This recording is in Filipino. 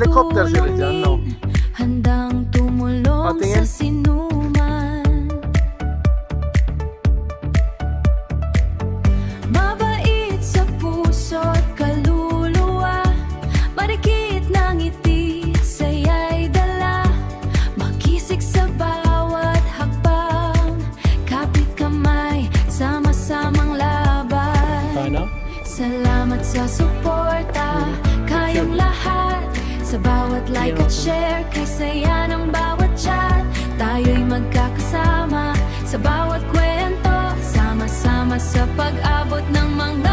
helicopter sila dyan, no? Handang tumulong Patingin. sa sinuman. Mabait sa puso't kaluluwa, marikit ng ngiti, saya'y dala. Makisig sa bawat hakbang, kapit kamay, sama-samang laban. Paano? Salamat sa suporta, kayong lahat. Sa bawat like at share, kay saya ng bawat chat. Tayo'y magkakasama sa bawat kwento, sama-sama sa pag-abot ng mga